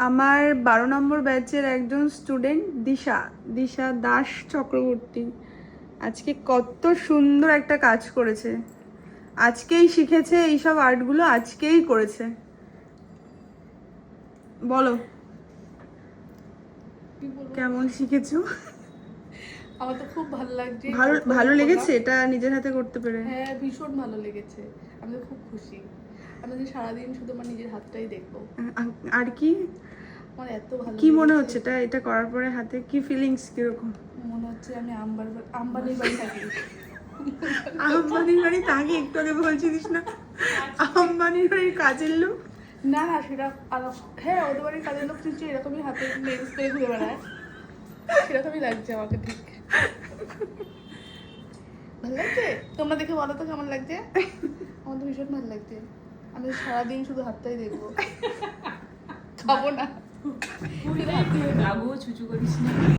আমার 12 নম্বর ব্যাচের একজন স্টুডেন্ট দিশা দাস চক্রবর্তী আজকে কত সুন্দর একটা কাজ করেছে। আজকেই শিখেছে এইসব আর্টগুলো, আজকেই করেছে। বলো কেমন শিখেছো? আমার তো খুব ভালো লাগছে। ভালো লেগেছে এটা নিজের হাতে করতে পেরে? হ্যাঁ, ভীষণ ভালো লেগেছে। আমি তো খুব খুশি। আমি তো সারাদিন শুধু আমার নিজের হাতটাই দেখবো। আর কি আমার এত ভালো কি মনে লেগেছে। হচ্ছে এটা করার পরে হাতে কি ফিলিংস কিরকম? মনে হচ্ছে আমি আম্বানির বাড়ি থাকি। আম্বানির বাড়ি থাকি? একটু আগে বলছিস না আম্বানির বাড়ির কাজের লোক? না না, সেটা হ্যাঁ, ওদের বাড়ির কাজের লোক নিশ্চয়ই এরকমই হাতে নেল স্প্রে ঘুরে বেড়ায়। সেরকমই লাগছে আমাকে ঠিক। ভালো লাগছে? তোমরা দেখে বলো তো কেমন লাগছে? আমার তো ভীষণ ভালো লাগছে। আমি সারাদিন শুধু হাতটাই দেখবো, খাবো না। আগুও ছুচু করিস না।